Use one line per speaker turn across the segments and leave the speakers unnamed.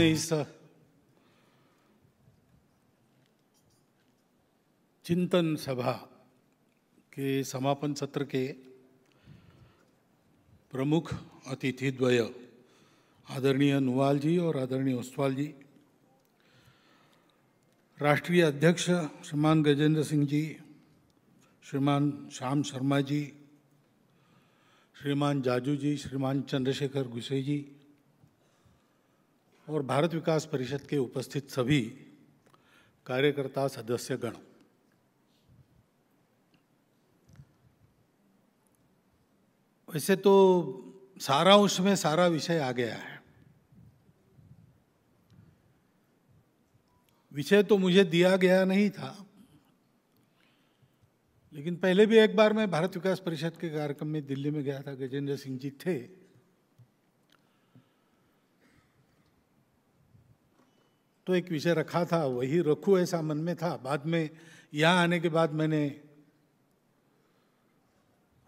इस चिंतन सभा के समापन सत्र के प्रमुख अतिथि द्वय आदरणीय नुवाल जी और आदरणीय ओसवाल जी, राष्ट्रीय अध्यक्ष श्रीमान गजेंद्र सिंह जी, श्रीमान श्याम शर्मा जी, श्रीमान जाजू जी, श्रीमान चंद्रशेखर गुसे जी और भारत विकास परिषद के उपस्थित सभी कार्यकर्ता सदस्यगण, वैसे तो सारांश में सारा विषय आ गया है। विषय तो मुझे दिया गया नहीं था, लेकिन पहले भी एक बार मैं भारत विकास परिषद के कार्यक्रम में दिल्ली में गया था, गजेंद्र सिंह जी थे, तो एक विषय रखा था, वही रखूं ऐसा मन में था। बाद में यहाँ आने के बाद मैंने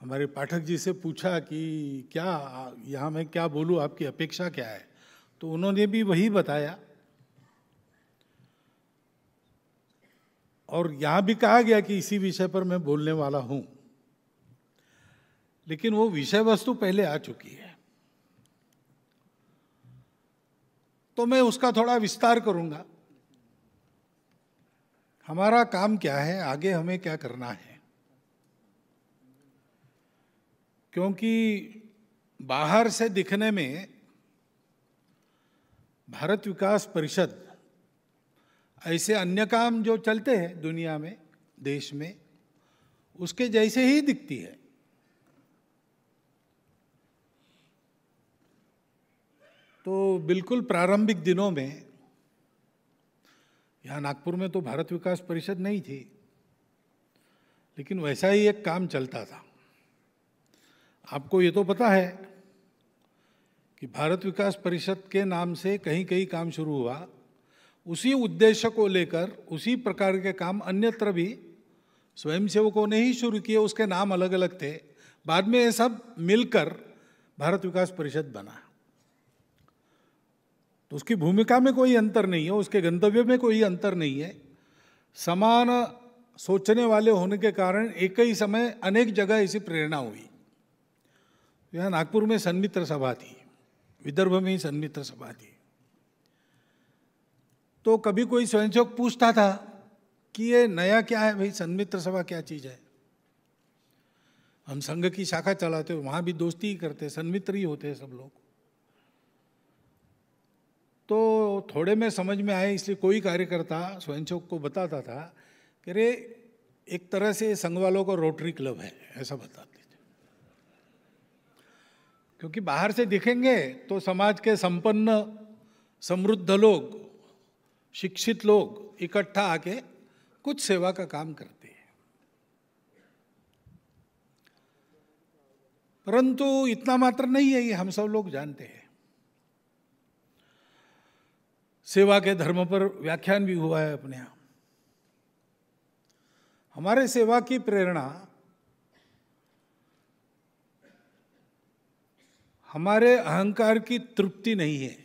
हमारे पाठक जी से पूछा कि क्या यहाँ मैं क्या बोलूँ, आपकी अपेक्षा क्या है, तो उन्होंने भी वही बताया और यहाँ भी कहा गया कि इसी विषय पर मैं बोलने वाला हूँ, लेकिन वो विषय वस्तु पहले आ चुकी है, तो मैं उसका थोड़ा विस्तार करूँगा। हमारा काम क्या है, आगे हमें क्या करना है, क्योंकि बाहर से दिखने में भारत विकास परिषद ऐसे अन्य काम जो चलते हैं दुनिया में, देश में, उसके जैसे ही दिखती है। तो बिल्कुल प्रारंभिक दिनों में यहाँ नागपुर में तो भारत विकास परिषद नहीं थी, लेकिन वैसा ही एक काम चलता था। आपको ये तो पता है कि भारत विकास परिषद के नाम से कहीं कहीं काम शुरू हुआ, उसी उद्देश्य को लेकर उसी प्रकार के काम अन्यत्र भी स्वयंसेवकों ने ही शुरू किए, उसके नाम अलग अलग थे। बाद में ये सब मिलकर भारत विकास परिषद बना। तो उसकी भूमिका में कोई अंतर नहीं है, उसके गंतव्य में कोई अंतर नहीं है। समान सोचने वाले होने के कारण एक ही समय अनेक जगह ऐसी प्रेरणा हुई। यहाँ नागपुर में सन्मित्र सभा थी, विदर्भ में ही सन्मित्र सभा थी, तो कभी कोई स्वयंसेवक पूछता था कि ये नया क्या है भाई, सन्मित्र सभा क्या चीज़ है। हम संघ की शाखा चलाते हो, वहाँ भी दोस्ती ही करते, सन्मित्र ही होते हैं सब लोग। तो थोड़े में समझ में आए, इसलिए कोई कार्यकर्ता स्वयंसेवक को बताता था कि रे एक तरह से संघ वालों का रोटरी क्लब है, ऐसा बताते थे। क्योंकि बाहर से दिखेंगे तो समाज के संपन्न समृद्ध लोग, शिक्षित लोग इकट्ठा आके कुछ सेवा का काम करते हैं, परंतु इतना मात्र नहीं है, ये हम सब लोग जानते हैं। सेवा के धर्म पर व्याख्यान भी हुआ है अपने यहाँ। हमारे सेवा की प्रेरणा हमारे अहंकार की तृप्ति नहीं है,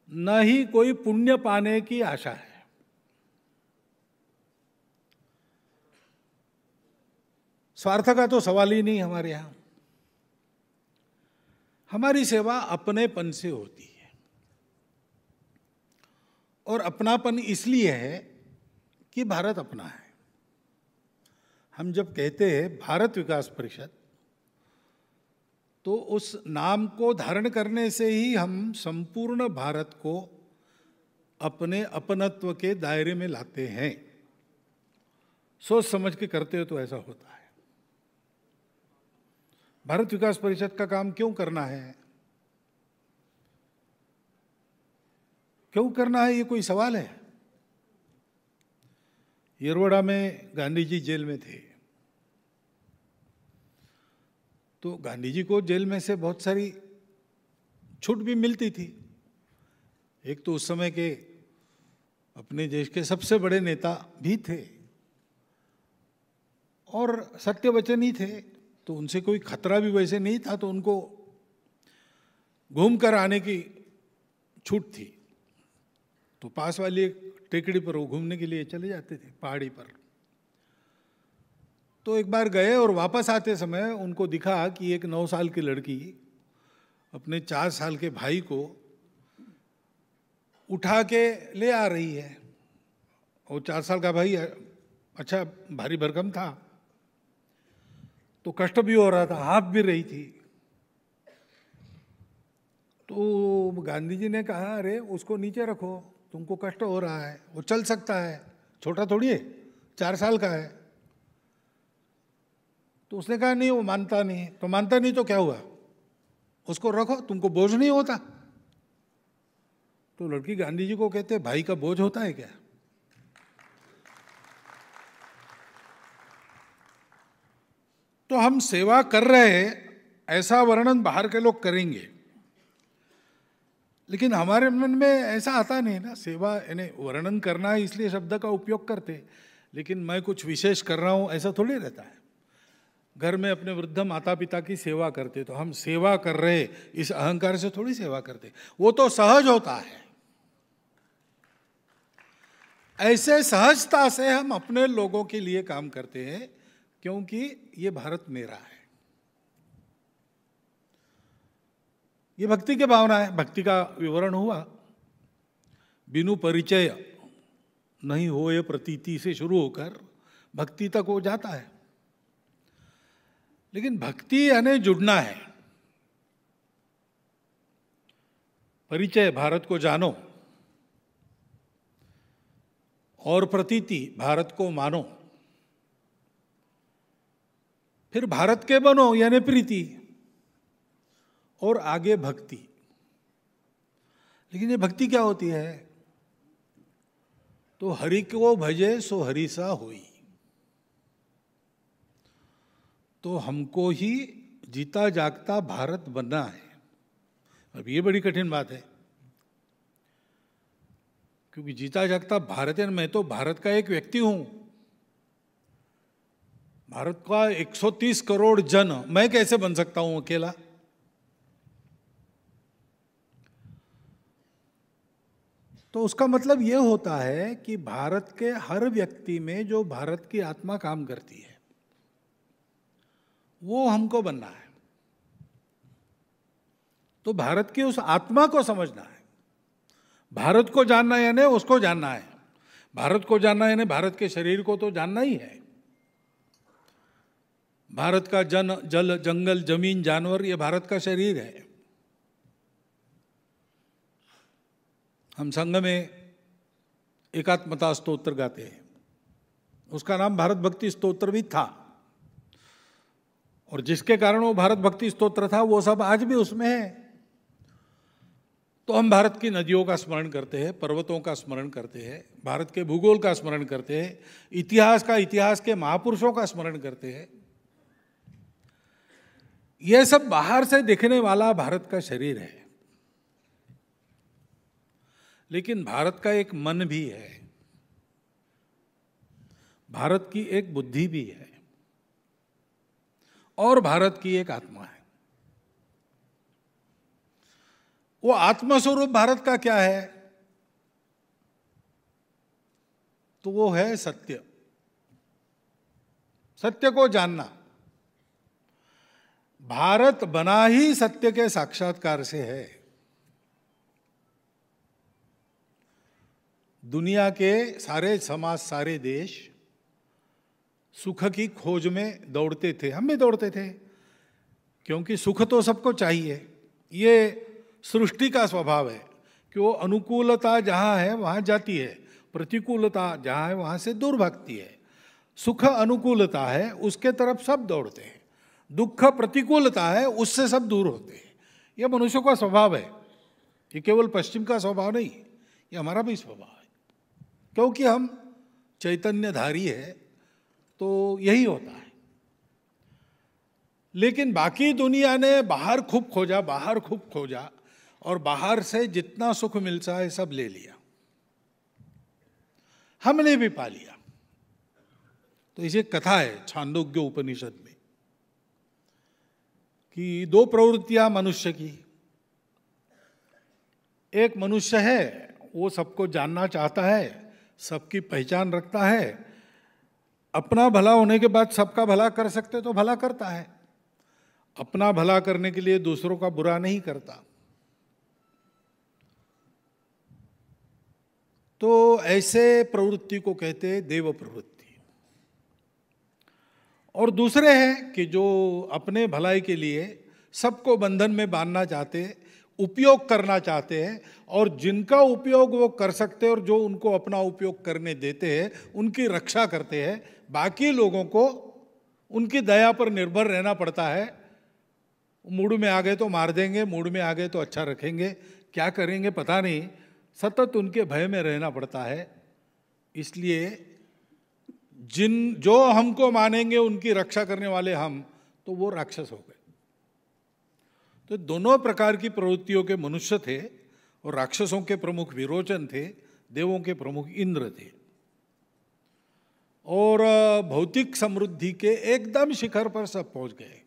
न ही कोई पुण्य पाने की आशा है। स्वार्थ का तो सवाल ही नहीं हमारे यहां। हमारी सेवा अपनेपन से होती है, और अपनापन इसलिए है कि भारत अपना है। हम जब कहते हैं भारत विकास परिषद, तो उस नाम को धारण करने से ही हम संपूर्ण भारत को अपने अपनत्व के दायरे में लाते हैं। सोच समझ के करते हो तो ऐसा होता है। भारत विकास परिषद का काम क्यों करना है, क्यों करना है, ये कोई सवाल है। येरवड़ा में गांधी जी जेल में थे, तो गांधी जी को जेल में से बहुत सारी छूट भी मिलती थी। एक तो उस समय के अपने देश के सबसे बड़े नेता भी थे और सत्यवचनी थे, तो उनसे कोई खतरा भी वैसे नहीं था, तो उनको घूम कर आने की छूट थी, तो पास वाली एक टेकड़ी पर वो घूमने के लिए चले जाते थे, पहाड़ी पर। तो एक बार गए और वापस आते समय उनको दिखा कि एक 9 साल की लड़की अपने 4 साल के भाई को उठा के ले आ रही है। और 4 साल का भाई अच्छा भारी भरकम था, तो कष्ट भी हो रहा था, हाँफ भी रही थी। तो गांधी जी ने कहा, अरे उसको नीचे रखो, तुमको कष्ट हो रहा है, वो चल सकता है, छोटा थोड़ी है, 4 साल का है। तो उसने कहा नहीं, वो मानता नहीं। तो मानता नहीं तो क्या हुआ, उसको रखो, तुमको बोझ नहीं होता। तो लड़की गांधी जी को कहते, भाई का बोझ होता है क्या? तो हम सेवा कर रहे हैं ऐसा वर्णन बाहर के लोग करेंगे, लेकिन हमारे मन में ऐसा आता नहीं ना। सेवा यानी वर्णन करना है, इसलिए शब्द का उपयोग करते, लेकिन मैं कुछ विशेष कर रहा हूं ऐसा थोड़ी रहता है। घर में अपने वृद्ध माता पिता की सेवा करते, तो हम सेवा कर रहे इस अहंकार से थोड़ी सेवा करते, वो तो सहज होता है। ऐसे सहजता से हम अपने लोगों के लिए काम करते हैं, क्योंकि ये भारत मेरा है। ये भक्ति की भावना है। भक्ति का विवरण हुआ, बिनु परिचय नहीं होए प्रतीति से शुरू होकर भक्ति तक हो जाता है। लेकिन भक्ति यानी जुड़ना है। परिचय भारत को जानो, और प्रतीति भारत को मानो, फिर भारत के बनो यानी प्रीति, और आगे भक्ति। लेकिन ये भक्ति क्या होती है? तो हरि को भजे सो हरि सा होई। तो हमको ही जीता जागता भारत बनना है। अब ये बड़ी कठिन बात है, क्योंकि जीता जागता भारत है, मैं तो भारत का एक व्यक्ति हूं। भारत का 130 करोड़ जन, मैं कैसे बन सकता हूं अकेला? तो उसका मतलब यह होता है कि भारत के हर व्यक्ति में जो भारत की आत्मा काम करती है, वो हमको बनना है। तो भारत की उस आत्मा को समझना है। भारत को जानना यानी उसको जानना है। भारत को जानना यानी भारत के शरीर को तो जानना ही है। भारत का जल जंगल जमीन जानवर, ये भारत का शरीर है। हम संघ में एकात्मता स्तोत्र गाते हैं, उसका नाम भारत भक्ति स्तोत्र भी था, और जिसके कारण वो भारत भक्ति स्तोत्र था वो सब आज भी उसमें है। तो हम भारत की नदियों का स्मरण करते हैं, पर्वतों का स्मरण करते हैं, भारत के भूगोल का स्मरण करते हैं, इतिहास के महापुरुषों का स्मरण करते हैं। यह सब बाहर से दिखने वाला भारत का शरीर है, लेकिन भारत का एक मन भी है, भारत की एक बुद्धि भी है, और भारत की एक आत्मा है। वो आत्मस्वरूप भारत का क्या है? तो वो है सत्य। सत्य को जानना। भारत बना ही सत्य के साक्षात्कार से है। दुनिया के सारे समाज, सारे देश सुख की खोज में दौड़ते थे, हम भी दौड़ते थे, क्योंकि सुख तो सबको चाहिए। ये सृष्टि का स्वभाव है कि वो अनुकूलता जहाँ है वहाँ जाती है, प्रतिकूलता जहाँ है वहाँ से दूर भागती है। सुख अनुकूलता है, उसके तरफ सब दौड़ते हैं। दुख प्रतिकूलता है, उससे सब दूर होते हैं। यह मनुष्य का स्वभाव है। ये केवल पश्चिम का स्वभाव नहीं, ये हमारा भी स्वभाव है, क्योंकि हम चैतन्यधारी है, तो यही होता है। लेकिन बाकी दुनिया ने बाहर खूब खोजा, और बाहर से जितना सुख मिलता है सब ले लिया, हमने भी पा लिया। तो इसे कथा है छांदोग्य उपनिषद में कि 2 प्रवृत्तियां मनुष्य की, एक मनुष्य है, वो सबको जानना चाहता है, सबकी पहचान रखता है, अपना भला होने के बाद सबका भला कर सकते तो भला करता है, अपना भला करने के लिए दूसरों का बुरा नहीं करता। तो ऐसे प्रवृत्ति को कहते हैं देव प्रवृत्ति। और दूसरे हैं कि जो अपने भलाई के लिए सबको बंधन में बांधना चाहते, उपयोग करना चाहते हैं, और जिनका उपयोग वो कर सकते हैं और जो उनको अपना उपयोग करने देते हैं उनकी रक्षा करते हैं। बाकी लोगों को उनकी दया पर निर्भर रहना पड़ता है। मूड में आ गए तो मार देंगे, मूड में आ गए तो अच्छा रखेंगे, क्या करेंगे पता नहीं, सतत उनके भय में रहना पड़ता है। इसलिए जो हमको मानेंगे उनकी रक्षा करने वाले हम, तो वो राक्षस हो गए। तो दोनों प्रकार की प्रवृत्तियों के मनुष्य थे, और राक्षसों के प्रमुख विरोचन थे, देवों के प्रमुख इंद्र थे। और भौतिक समृद्धि के एकदम शिखर पर सब पहुंच गए।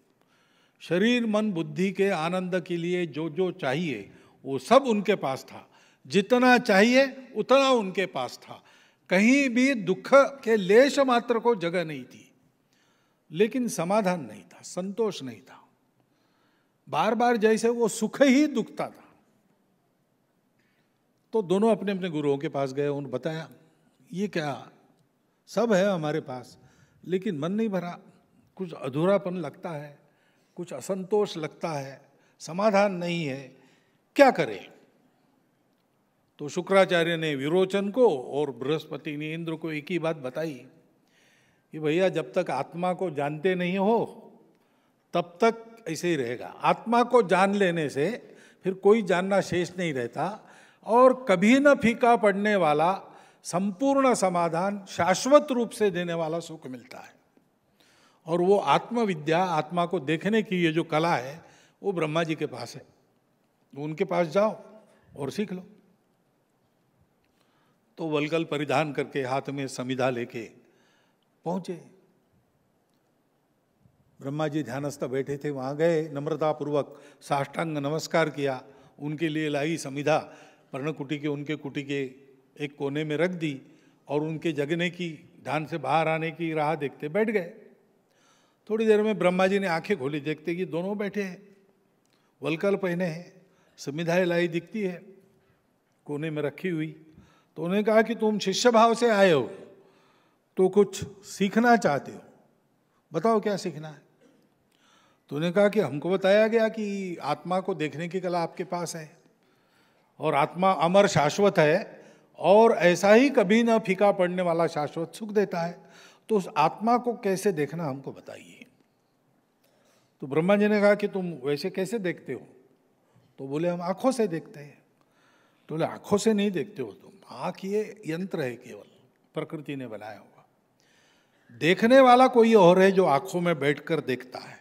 शरीर मन बुद्धि के आनंद के लिए जो जो चाहिए वो सब उनके पास था, जितना चाहिए उतना उनके पास था, कहीं भी दुख के लेश मात्र को जगह नहीं थी। लेकिन समाधान नहीं था, संतोष नहीं था, बार बार जैसे वो सुख ही दुखता था। तो दोनों अपने अपने गुरुओं के पास गए, उन्होंने बताया ये क्या, सब है हमारे पास लेकिन मन नहीं भरा, कुछ अधूरापन लगता है, कुछ असंतोष लगता है, समाधान नहीं है, क्या करें। तो शुक्राचार्य ने विरोचन को और बृहस्पति ने इंद्र को एक ही बात बताई कि भैया जब तक आत्मा को जानते नहीं हो तब तक ऐसे ही रहेगा। आत्मा को जान लेने से फिर कोई जानना शेष नहीं रहता, और कभी न फीका पड़ने वाला संपूर्ण समाधान, शाश्वत रूप से देने वाला सुख मिलता है। और वो आत्मविद्या, आत्मा को देखने की ये जो कला है, वो ब्रह्मा जी के पास है। उनके पास जाओ और सीख लो। तो वल्कल परिधान करके हाथ में समिधा लेके पहुंचे। ब्रह्मा जी ध्यानस्थ बैठे थे, वहां गए, नम्रतापूर्वक साष्टांग नमस्कार किया, उनके लिए लाई समिधा पर्णकुटी के, उनके कुटी के एक कोने में रख दी, और उनके जगने की, ध्यान से बाहर आने की राह देखते बैठ गए। थोड़ी देर में ब्रह्मा जी ने आंखें खोली, देखते कि दोनों बैठे हैं, वल्कल पहने हैं, समिधाएं लाई दिखती है कोने में रखी हुई। तो उन्होंने कहा कि तुम शिष्य भाव से आए हो तो कुछ सीखना चाहते हो, बताओ क्या सीखना है। तो उन्होंने कहा कि हमको बताया गया कि आत्मा को देखने की कला आपके पास है, और आत्मा अमर शाश्वत है, और ऐसा ही कभी न फीका पड़ने वाला शाश्वत सुख देता है। तो उस आत्मा को कैसे देखना हमको बताइए। तो ब्रह्मा जी ने कहा कि तुम वैसे कैसे देखते हो। तो बोले हम आंखों से देखते हैं। तो बोले आंखों से नहीं देखते हो तुम, आंख ये यंत्र है, केवल प्रकृति ने बनाया हुआ। देखने वाला कोई और है जो आंखों में बैठकर देखता है,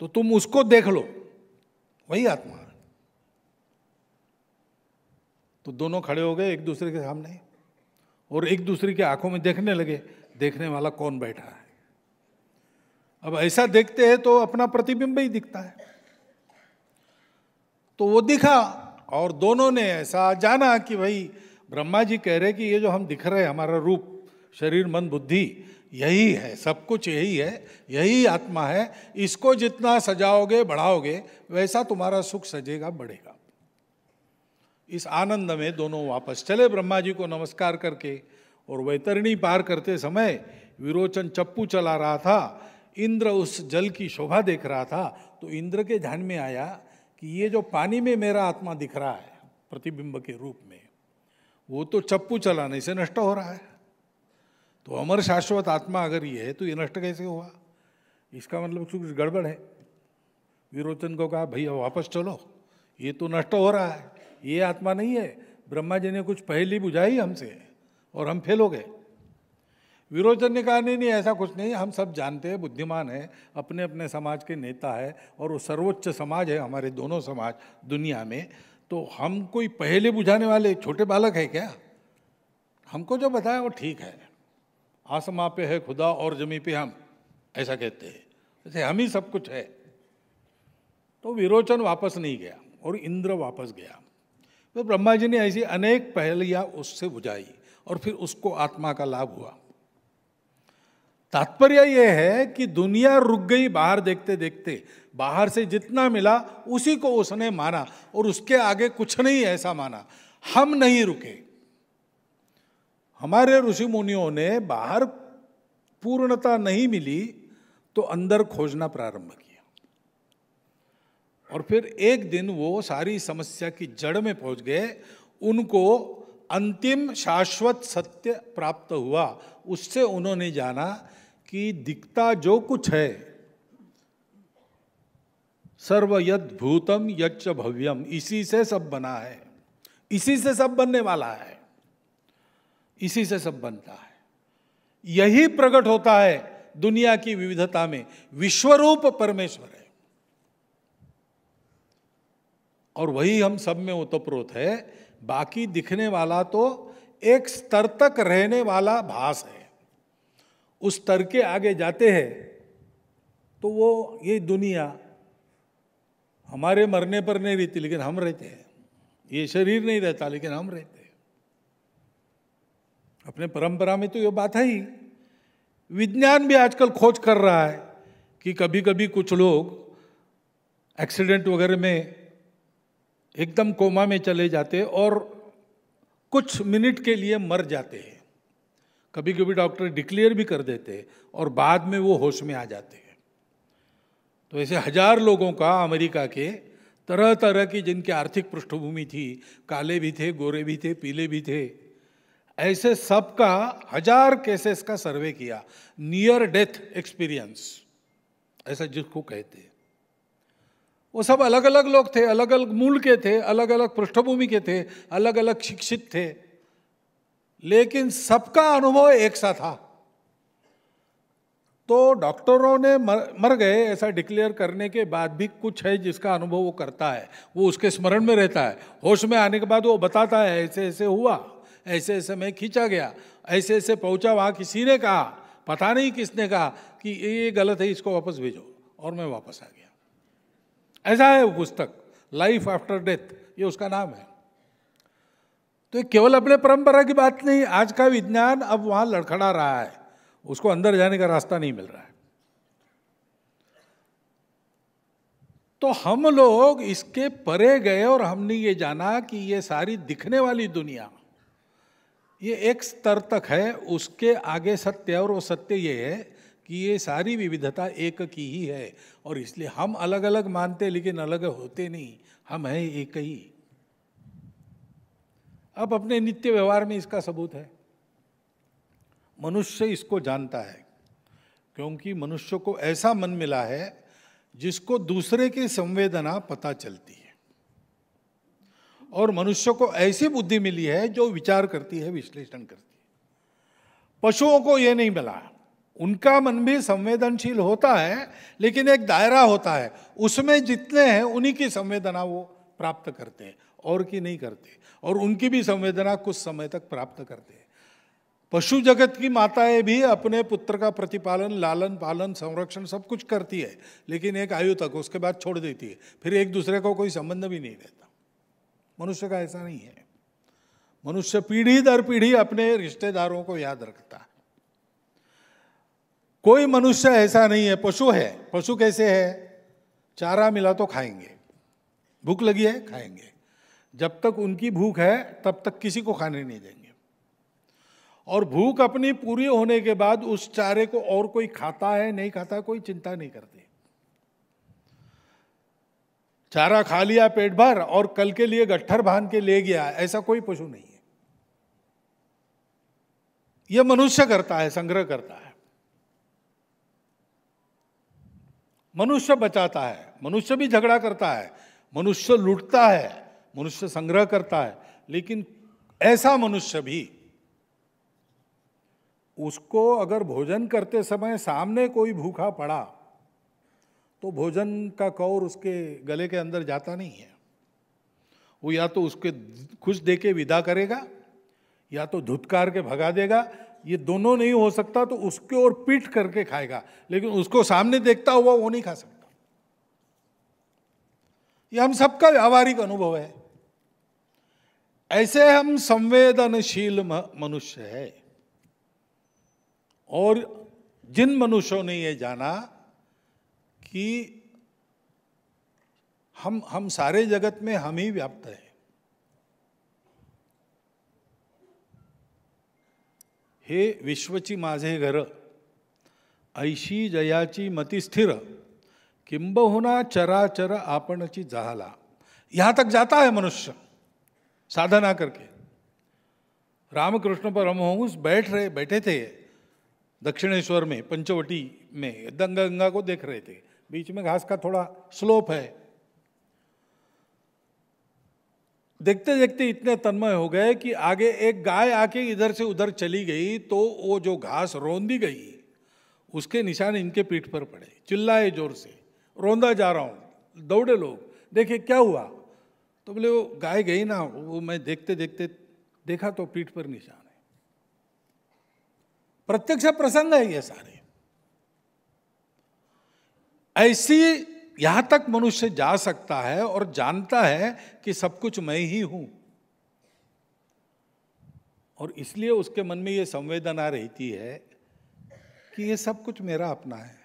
तो तुम उसको देख लो, वही आत्मा है। तो दोनों खड़े हो गए एक दूसरे के सामने और एक दूसरे की आंखों में देखने लगे, देखने वाला कौन बैठा है। अब ऐसा देखते हैं तो अपना प्रतिबिंब ही दिखता है। तो वो दिखा, और दोनों ने ऐसा जाना कि भाई ब्रह्मा जी कह रहे कि ये जो हम दिख रहे हैं, हमारा रूप, शरीर मन बुद्धि, यही है, सब कुछ यही है, यही आत्मा है। इसको जितना सजाओगे बढ़ाओगे वैसा तुम्हारा सुख सजेगा बढ़ेगा। इस आनंद में दोनों वापस चले ब्रह्मा जी को नमस्कार करके। और वैतरणी पार करते समय विरोचन चप्पू चला रहा था, इंद्र उस जल की शोभा देख रहा था। तो इंद्र के ध्यान में आया कि ये जो पानी में मेरा आत्मा दिख रहा है प्रतिबिंब के रूप में, वो तो चप्पू चलाने से नष्ट हो रहा है। तो अमर शाश्वत आत्मा अगर ये है तो ये नष्ट कैसे हुआ, इसका मतलब कुछ गड़बड़ है। विरोचन को कहा भैया वापस चलो, ये तो नष्ट हो रहा है, ये आत्मा नहीं है। ब्रह्मा जी ने कुछ पहेली बुझाई हमसे और हम फेल हो गए। विरोचन ने कहा नहीं नहीं ऐसा कुछ नहीं, हम सब जानते हैं, बुद्धिमान है, अपने अपने समाज के नेता है, और वो सर्वोच्च समाज है हमारे दोनों समाज दुनिया में। तो हम कोई पहेली बुझाने वाले छोटे बालक है क्या? हमको जो बताया वो ठीक है। आसमां पे है खुदा और जमी पे हम, ऐसा कहते हैं, जैसे हम ही सब कुछ है। तो विरोचन वापस नहीं गया और इंद्र वापस गया। तो ब्रह्मा जी ने ऐसी अनेक पहेलियां उससे बुझाई और फिर उसको आत्मा का लाभ हुआ। तात्पर्य यह है कि दुनिया रुक गई बाहर देखते देखते, बाहर से जितना मिला उसी को उसने माना और उसके आगे कुछ नहीं ऐसा माना। हम नहीं रुके। हमारे ऋषि मुनियों ने बाहर पूर्णता नहीं मिली तो अंदर खोजना प्रारंभ किया और फिर एक दिन वो सारी समस्या की जड़ में पहुंच गए। उनको अंतिम शाश्वत सत्य प्राप्त हुआ। उससे उन्होंने जाना कि दिखता जो कुछ है, सर्व यद भूतम यच्च भव्यम, इसी से सब बना है, इसी से सब बनने वाला है, इसी से सब बनता है। यही प्रकट होता है दुनिया की विविधता में। विश्वरूप परमेश्वर है और वही हम सब में ओतप्रोत है। बाकी दिखने वाला तो एक स्तर तक रहने वाला भास है। उस स्तर के आगे जाते हैं तो वो ये दुनिया हमारे मरने पर नहीं रहती लेकिन हम रहते हैं। ये शरीर नहीं रहता लेकिन हम रहते हैं। अपने परंपरा में तो ये बात है ही। विज्ञान भी आजकल खोज कर रहा है कि कभी कभी कुछ लोग एक्सीडेंट वगैरह में एकदम कोमा में चले जाते और कुछ मिनट के लिए मर जाते हैं। कभी कभी डॉक्टर डिक्लेयर भी कर देते हैं और बाद में वो होश में आ जाते हैं। तो ऐसे 1000 लोगों का अमेरिका के तरह तरह की जिनकी आर्थिक पृष्ठभूमि थी, काले भी थे, गोरे भी थे, पीले भी थे, ऐसे सबका 1000 केसेस का सर्वे किया। नियर डेथ एक्सपीरियंस ऐसा जिसको कहते हैं। वो सब अलग अलग लोग थे, अलग अलग मूल के थे, अलग अलग पृष्ठभूमि के थे, अलग अलग शिक्षित थे, लेकिन सबका अनुभव एक सा था। तो डॉक्टरों ने मर गए ऐसा डिक्लेयर करने के बाद भी कुछ है जिसका अनुभव वो करता है, वो उसके स्मरण में रहता है। होश में आने के बाद वो बताता है ऐसे ऐसे हुआ, ऐसे ऐसे मैं खींचा गया, ऐसे ऐसे पहुंचा, वहां किसी ने कहा, पता नहीं किसने कहा कि ये गलत है, इसको वापस भेजो, और मैं वापस आ गया। ऐसा है वो पुस्तक, लाइफ आफ्टर डेथ, ये उसका नाम है। तो ये केवल अपने परंपरा की बात नहीं, आज का विज्ञान अब वहां लड़खड़ा रहा है, उसको अंदर जाने का रास्ता नहीं मिल रहा है। तो हम लोग इसके परे गए और हमने ये जाना कि ये सारी दिखने वाली दुनिया ये एक स्तर तक है, उसके आगे सत्य है, और वो सत्य ये है कि ये सारी विविधता एक की ही है। और इसलिए हम अलग अलग मानते लेकिन अलग होते नहीं, हम हैं एक ही। अब अपने नित्य व्यवहार में इसका सबूत है। मनुष्य इसको जानता है क्योंकि मनुष्य को ऐसा मन मिला है जिसको दूसरे की संवेदना पता चलती है, और मनुष्य को ऐसी बुद्धि मिली है जो विचार करती है, विश्लेषण करती है। पशुओं को यह नहीं मिला। उनका मन भी संवेदनशील होता है लेकिन एक दायरा होता है, उसमें जितने हैं उन्हीं की संवेदना वो प्राप्त करते हैं, और की नहीं करते, और उनकी भी संवेदना कुछ समय तक प्राप्त करते हैं। पशु जगत की माताएं भी अपने पुत्र का प्रतिपालन, लालन पालन, संरक्षण सब कुछ करती है, लेकिन एक आयु तक, उसके बाद छोड़ देती है, फिर एक दूसरे को कोई संबंध भी नहीं रहता। मनुष्य का ऐसा नहीं है। मनुष्य पीढ़ी दर पीढ़ी अपने रिश्तेदारों को याद रखता है। कोई मनुष्य ऐसा नहीं है। पशु है, पशु कैसे है? चारा मिला तो खाएंगे, भूख लगी है खाएंगे, जब तक उनकी भूख है तब तक किसी को खाने नहीं देंगे, और भूख अपनी पूरी होने के बाद उस चारे को और कोई खाता है नहीं खाता कोई चिंता नहीं करते। चारा खा लिया पेट भर और कल के लिए गट्ठर बांध के ले गया, ऐसा कोई पशु नहीं है। यह मनुष्य करता है, संग्रह करता है। मनुष्य बचाता है, मनुष्य भी झगड़ा करता है, मनुष्य लूटता है, मनुष्य संग्रह करता है, लेकिन ऐसा मनुष्य भी, उसको अगर भोजन करते समय सामने कोई भूखा पड़ा तो भोजन का कौर उसके गले के अंदर जाता नहीं है। वो या तो उसके खुश देके विदा करेगा या तो धुतकार के भगा देगा। ये दोनों नहीं हो सकता तो उसके ओर पीट करके खाएगा, लेकिन उसको सामने देखता हुआ वो नहीं खा सकता। ये हम सबका व्यावहारिक अनुभव है। ऐसे हम संवेदनशील मनुष्य है। और जिन मनुष्यों ने ये जाना कि हम सारे जगत में हम ही व्याप्त है। हे विश्वची माझे घर, ऐशी जयाची मती स्थिर, किंबहुना चराचर आपणची जाहला। यहां तक जाता है मनुष्य साधना करके। रामकृष्ण परमहंस बैठे थे दक्षिणेश्वर में, पंचवटी में, गंगा को देख रहे थे। बीच में घास का थोड़ा स्लोप है। देखते देखते इतने तन्मय हो गए कि आगे एक गाय आके इधर से उधर चली गई तो वो जो घास रौंदी गई उसके निशान इनके पीठ पर पड़े। चिल्लाए जोर से, रौंदा जा रहा हूं। दौड़े लोग, देखे क्या हुआ? तो बोले वो गाय गई ना, वो मैं देखते देखते देखा तो पीठ पर निशान है। प्रत्यक्ष प्रसंग है ये सारे। ऐसी यहां तक मनुष्य जा सकता है और जानता है कि सब कुछ मैं ही हूं, और इसलिए उसके मन में ये संवेदना रहती है कि ये सब कुछ मेरा अपना है।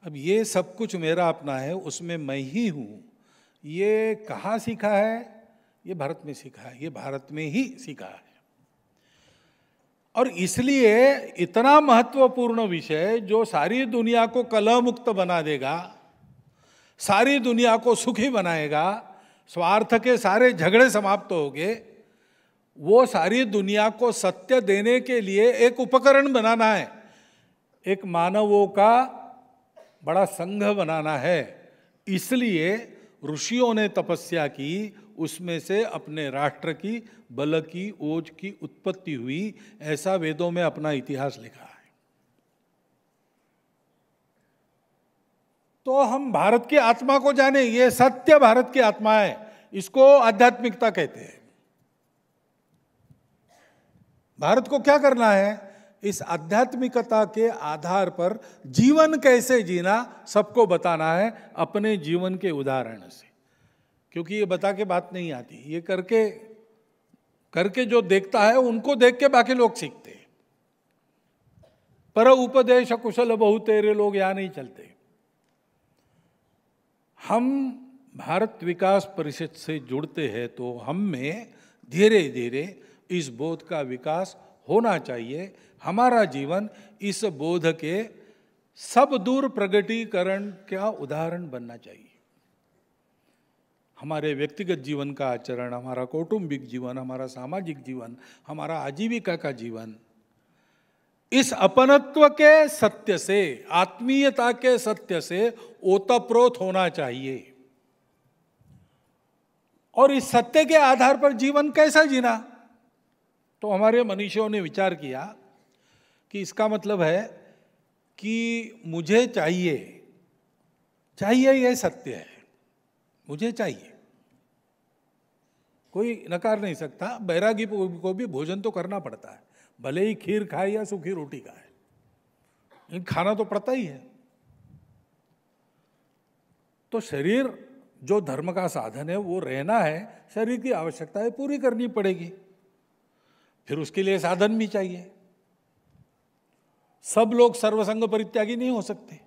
अब ये सब कुछ मेरा अपना है, उसमें मैं ही हूं। ये कहाँ सीखा है? ये भारत में सीखा है, ये भारत में ही सीखा है। और इसलिए इतना महत्वपूर्ण विषय जो सारी दुनिया को कलह मुक्त बना देगा, सारी दुनिया को सुखी बनाएगा, स्वार्थ के सारे झगड़े समाप्त हो गए, वो सारी दुनिया को सत्य देने के लिए एक उपकरण बनाना है, एक मानवों का बड़ा संघ बनाना है। इसलिए ऋषियों ने तपस्या की, उसमें से अपने राष्ट्र की बल की ओज की उत्पत्ति हुई। ऐसा वेदों में अपना इतिहास लिखा है। तो हम भारत की आत्मा को जाने, ये सत्य भारत की आत्मा है, इसको आध्यात्मिकता कहते हैं। भारत को क्या करना है? इस आध्यात्मिकता के आधार पर जीवन कैसे जीना सबको बताना है, अपने जीवन के उदाहरण से। क्योंकि ये बता के बात नहीं आती, ये करके जो देखता है उनको देख के बाकी लोग सीखते हैं। पर उपदेश कुशल बहु तेरे लोग यहां नहीं चलते। हम भारत विकास परिषद से जुड़ते हैं तो हम में धीरे धीरे इस बोध का विकास होना चाहिए। हमारा जीवन इस बोध के सब दूर प्रगटीकरण का उदाहरण बनना चाहिए। हमारे व्यक्तिगत जीवन का आचरण, हमारा कौटुंबिक जीवन, हमारा सामाजिक जीवन, हमारा आजीविका का जीवन इस अपनत्व के सत्य से, आत्मीयता के सत्य से ओतप्रोत होना चाहिए। और इस सत्य के आधार पर जीवन कैसा जीना? तो हमारे मनीषियों ने विचार किया कि इसका मतलब है कि मुझे चाहिए यह सत्य है, मुझे चाहिए, कोई नकार नहीं सकता। बैरागी को भी भोजन तो करना पड़ता है, भले ही खीर खाए या सूखी रोटी खाए, लेकिन खाना तो पड़ता ही है। तो शरीर जो धर्म का साधन है वो रहना है, शरीर की आवश्यकताएं पूरी करनी पड़ेगी, फिर उसके लिए साधन भी चाहिए। सब लोग सर्वसंग परित्यागी नहीं हो सकते।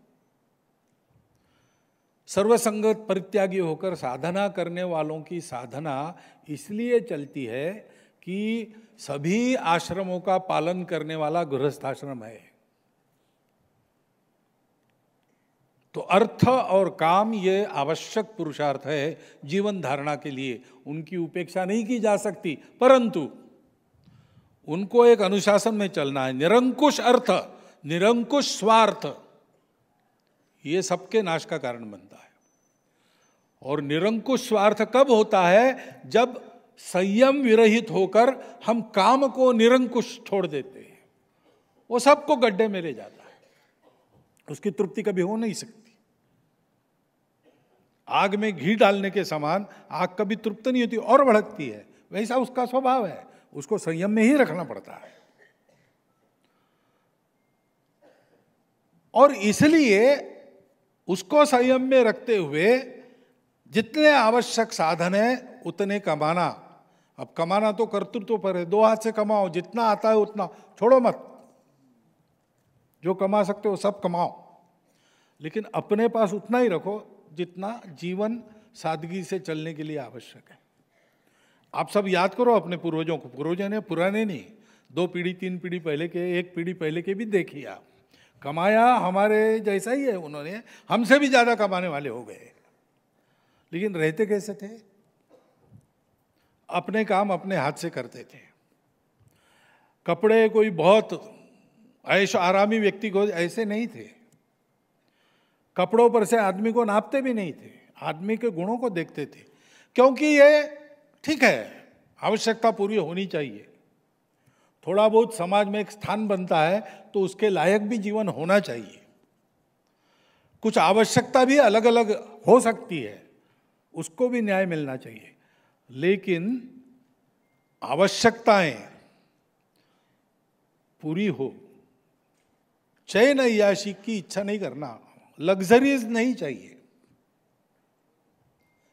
सर्वसंग परित्यागी होकर साधना करने वालों की साधना इसलिए चलती है कि सभी आश्रमों का पालन करने वाला गृहस्थाश्रम है। तो अर्थ और काम ये आवश्यक पुरुषार्थ है जीवन धारणा के लिए, उनकी उपेक्षा नहीं की जा सकती, परंतु उनको एक अनुशासन में चलना है। निरंकुश अर्थ, निरंकुश स्वार्थ, ये सबके नाश का कारण बनता है। और निरंकुश स्वार्थ कब होता है? जब संयम विरहित होकर हम काम को निरंकुश छोड़ देते हैं, वो सबको गड्ढे में ले जाता है, उसकी तृप्ति कभी हो नहीं सकती। आग में घी डालने के समान आग कभी तृप्त नहीं होती और भड़कती है, वैसा उसका स्वभाव है, उसको संयम में ही रखना पड़ता है। और इसलिए उसको संयम में रखते हुए जितने आवश्यक साधन है उतने कमाना, अब कमाना तो कर्तृत्व पर है, 2 हाथ से कमाओ, जितना आता है उतना, छोड़ो मत, जो कमा सकते हो सब कमाओ, लेकिन अपने पास उतना ही रखो जितना जीवन सादगी से चलने के लिए आवश्यक है। आप सब याद करो अपने पूर्वजों को, पूर्वजों ने पुराने नहीं, 2 पीढ़ी 3 पीढ़ी पहले के, 1 पीढ़ी पहले के भी देखिए आप, कमाया हमारे जैसा ही है, उन्होंने हमसे भी ज्यादा कमाने वाले हो गए, लेकिन रहते कैसे थे? अपने काम अपने हाथ से करते थे। कपड़े कोई बहुत ऐश आरामी व्यक्ति को ऐसे नहीं थे, कपड़ों पर से आदमी को नापते भी नहीं थे, आदमी के गुणों को देखते थे, क्योंकि ये ठीक है, आवश्यकता पूरी होनी चाहिए, थोड़ा बहुत समाज में एक स्थान बनता है तो उसके लायक भी जीवन होना चाहिए। कुछ आवश्यकता भी अलग अलग हो सकती है, उसको भी न्याय मिलना चाहिए, लेकिन आवश्यकताएं पूरी हो, चैन अय्याशी की इच्छा नहीं करना, लग्जरीज नहीं चाहिए,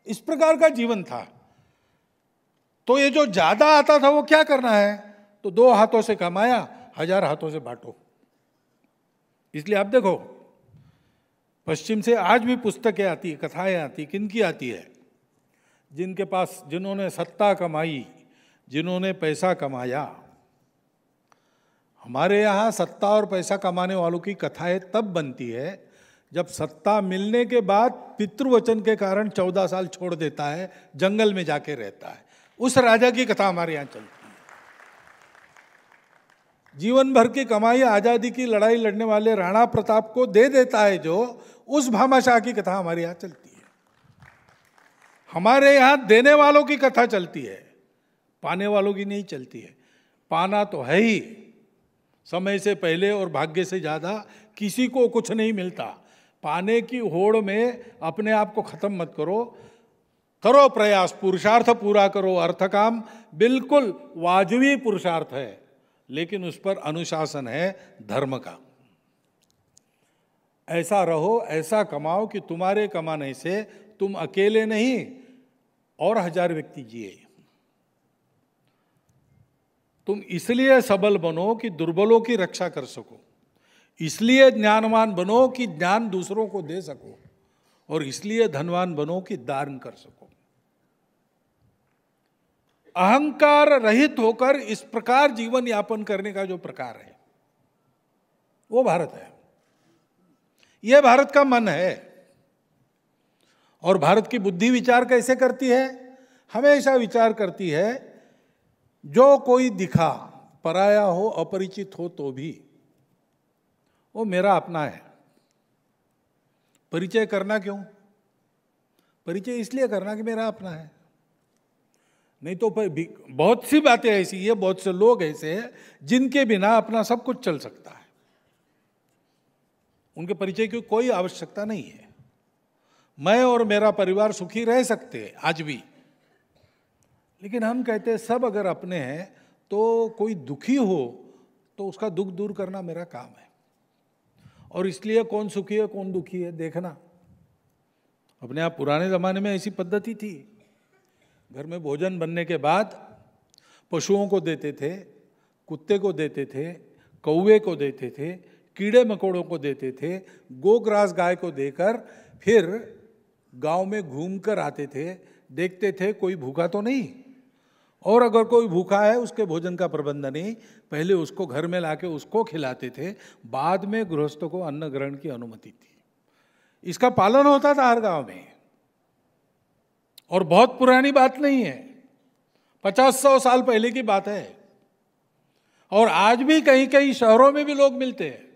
इस प्रकार का जीवन था। तो ये जो ज्यादा आता था वो क्या करना है, तो 2 हाथों से कमाया, 1000 हाथों से बांटो। इसलिए आप देखो पश्चिम से आज भी पुस्तकें आती है, कथाएं आती, किनकी आती है? जिनके पास, जिन्होंने सत्ता कमाई, जिन्होंने पैसा कमाया। हमारे यहाँ सत्ता और पैसा कमाने वालों की कथाएं तब बनती है जब सत्ता मिलने के बाद पितृवचन के कारण 14 साल छोड़ देता है, जंगल में जाके रहता है, उस राजा की कथा हमारे यहाँ चलती है। जीवन भर की कमाई आजादी की लड़ाई लड़ने वाले राणा प्रताप को दे देता है जो, उस भामाशाह की कथा हमारे यहाँ चलती है। हमारे यहाँ देने वालों की कथा चलती है, पाने वालों की नहीं चलती है। पाना तो है ही, समय से पहले और भाग्य से ज्यादा किसी को कुछ नहीं मिलता। पाने की होड़ में अपने आप को खत्म मत करो, करो प्रयास, पुरुषार्थ पूरा करो। अर्थ काम बिल्कुल वाजबी पुरुषार्थ है, लेकिन उस पर अनुशासन है धर्म का। ऐसा रहो, ऐसा कमाओ कि तुम्हारे कमाने से तुम अकेले नहीं और 1000 व्यक्ति जिए। तुम इसलिए सबल बनो कि दुर्बलों की रक्षा कर सको, इसलिए ज्ञानवान बनो कि ज्ञान दूसरों को दे सको, और इसलिए धनवान बनो कि दान कर सको। अहंकार रहित होकर इस प्रकार जीवन यापन करने का जो प्रकार है वो भारत है, यह भारत का मन है। और भारत की बुद्धि विचार कैसे करती है? हमेशा विचार करती है जो कोई दिखा, पराया हो, अपरिचित हो तो भी वो मेरा अपना है। परिचय करना क्यों? परिचय इसलिए करना कि मेरा अपना है, नहीं तो बहुत सी बातें ऐसी है, बहुत से लोग ऐसे हैं जिनके बिना अपना सब कुछ चल सकता है, उनके परिचय की कोई आवश्यकता नहीं है। मैं और मेरा परिवार सुखी रह सकते हैं आज भी, लेकिन हम कहते हैं सब अगर अपने हैं तो कोई दुखी हो तो उसका दुख दूर करना मेरा काम है। और इसलिए कौन सुखी है कौन दुखी है देखना। अपने आप पुराने जमाने में ऐसी पद्धति थी, घर में भोजन बनने के बाद पशुओं को देते थे, कुत्ते को देते थे, कौवे को देते थे, कीड़े मकोड़ों को देते थे, गोग्रास गाय को देकर फिर गांव में घूमकर आते थे, देखते थे कोई भूखा तो नहीं, और अगर कोई भूखा है उसके भोजन का प्रबंध नहीं, पहले उसको घर में लाके उसको खिलाते थे, बाद में गृहस्थों को अन्न ग्रहण की अनुमति थी। इसका पालन होता था हर गांव में, और बहुत पुरानी बात नहीं है, 50-100 साल पहले की बात है। और आज भी कहीं कहीं शहरों में भी लोग मिलते हैं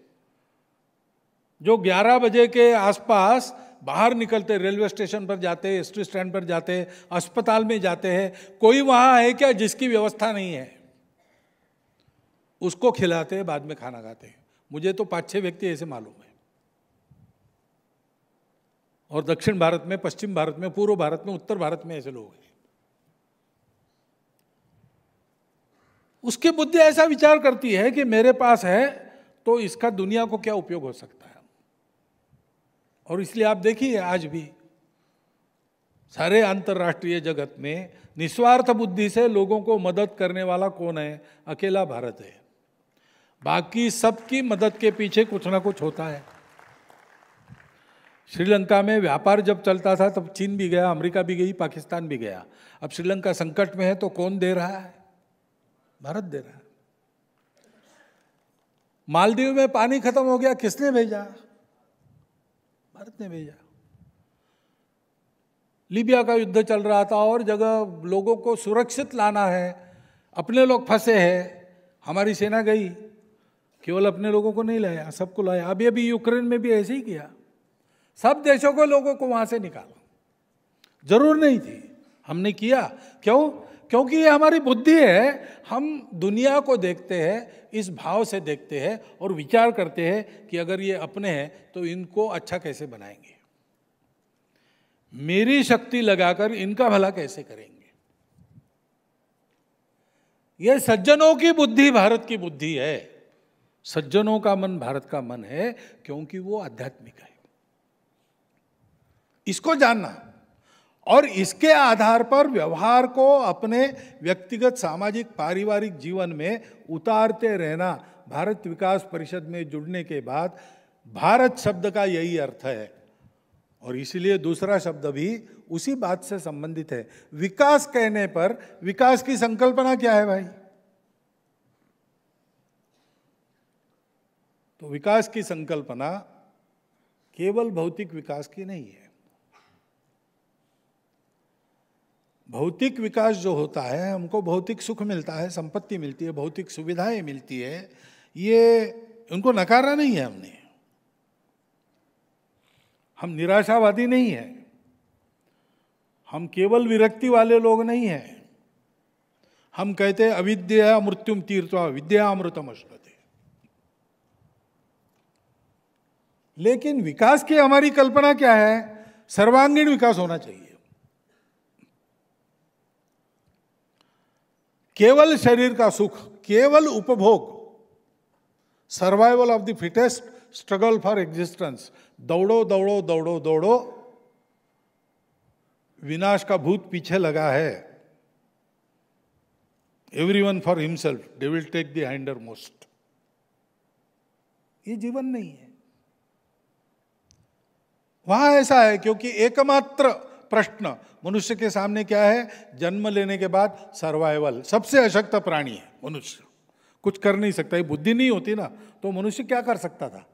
जो 11 बजे के आसपास बाहर निकलते, रेलवे स्टेशन पर जाते, एसटी स्टैंड पर जाते, अस्पताल में जाते हैं। कोई वहां है क्या जिसकी व्यवस्था नहीं है, उसको खिलाते, बाद में खाना खाते। मुझे तो 5-6 व्यक्ति ऐसे मालूम है। और दक्षिण भारत में, पश्चिम भारत में, पूर्व भारत में, उत्तर भारत में ऐसे लोग हैं। उसकी बुद्धि ऐसा विचार करती है कि मेरे पास है तो इसका दुनिया को क्या उपयोग हो सकता है। और इसलिए आप देखिए आज भी सारे अंतर्राष्ट्रीय जगत में निस्वार्थ बुद्धि से लोगों को मदद करने वाला कौन है? अकेला भारत है। बाकी सबकी मदद के पीछे कुछ ना कुछ होता है। श्रीलंका में व्यापार जब चलता था तब चीन भी गया, अमेरिका भी गई, पाकिस्तान भी गया। अब श्रीलंका संकट में है तो कौन दे रहा है? भारत दे रहा है। मालदीव में पानी खत्म हो गया, किसने भेजा? भारत ने भेजा। लीबिया का युद्ध चल रहा था और जगह लोगों को सुरक्षित लाना है, अपने लोग फंसे हैं, हमारी सेना गई, केवल अपने लोगों को नहीं लाया, सबको लाया। अभी अभी यूक्रेन में भी ऐसे ही किया, सब देशों को लोगों को वहां से निकाला। जरूर नहीं थी, हमने किया। क्यों? क्योंकि ये हमारी बुद्धि है। हम दुनिया को देखते हैं, इस भाव से देखते हैं और विचार करते हैं कि अगर ये अपने हैं तो इनको अच्छा कैसे बनाएंगे, मेरी शक्ति लगाकर इनका भला कैसे करेंगे। ये सज्जनों की बुद्धि भारत की बुद्धि है। सज्जनों का मन भारत का मन है, क्योंकि वो आध्यात्मिक है। इसको जानना और इसके आधार पर व्यवहार को अपने व्यक्तिगत, सामाजिक, पारिवारिक जीवन में उतारते रहना। भारत विकास परिषद में जुड़ने के बाद भारत शब्द का यही अर्थ है, और इसलिए दूसरा शब्द भी उसी बात से संबंधित है। विकास कहने पर विकास की संकल्पना क्या है भाई? तो विकास की संकल्पना केवल भौतिक विकास की नहीं है। भौतिक विकास जो होता है, हमको भौतिक सुख मिलता है, संपत्ति मिलती है, भौतिक सुविधाएं मिलती है, ये उनको नकारा नहीं है हमने। हम निराशावादी नहीं है, हम केवल विरक्ति वाले लोग नहीं हैं। हम कहते हैं अविद्या मृत्युम तीर्थवा विद्या अमृतम अश्नुते। लेकिन विकास की हमारी कल्पना क्या है? सर्वांगीण विकास होना चाहिए। केवल शरीर का सुख, केवल उपभोग, survival of the fittest, struggle for existence, दौड़ो दौड़ो दौड़ो दौड़ो, विनाश का भूत पीछे लगा है। Everyone for himself, they will take the hinder most. ये जीवन नहीं है। वहां ऐसा है क्योंकि एकमात्र प्रश्न मनुष्य के सामने क्या है? जन्म लेने के बाद सर्वाइवल। सबसे अशक्त प्राणी है मनुष्य, कुछ कर नहीं सकता। ये बुद्धि नहीं होती ना तो मनुष्य क्या कर सकता था?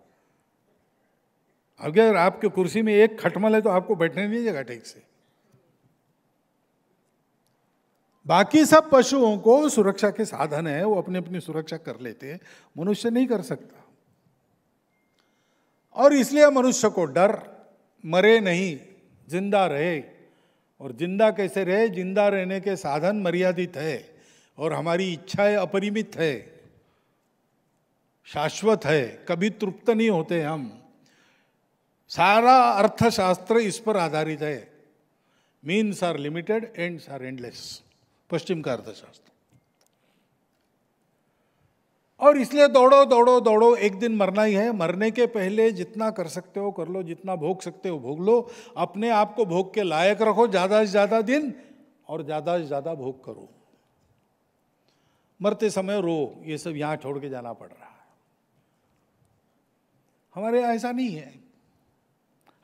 अगर आपके कुर्सी में एक खटमल है तो आपको बैठने नहीं देगा ठीक से। बाकी सब पशुओं को सुरक्षा के साधन है, वो अपनी अपनी सुरक्षा कर लेते हैं, मनुष्य नहीं कर सकता। और इसलिए मनुष्य को डर, मरे नहीं, जिंदा रहे। और जिंदा कैसे रहे? जिंदा रहने के साधन मर्यादित है और हमारी इच्छाएं अपरिमित है, शाश्वत है, कभी तृप्त नहीं होते हम। सारा अर्थशास्त्र इस पर आधारित है। Means are limited, ends are endless, पश्चिम का अर्थशास्त्र। और इसलिए दौड़ो दौड़ो दौड़ो, एक दिन मरना ही है। मरने के पहले जितना कर सकते हो कर लो, जितना भोग सकते हो भोग लो, अपने आप को भोग के लायक रखो ज्यादा से ज्यादा दिन, और ज्यादा से ज्यादा भोग करो। मरते समय रो, ये सब यहां छोड़ के जाना पड़ रहा है। हमारे यहाँ ऐसा नहीं है।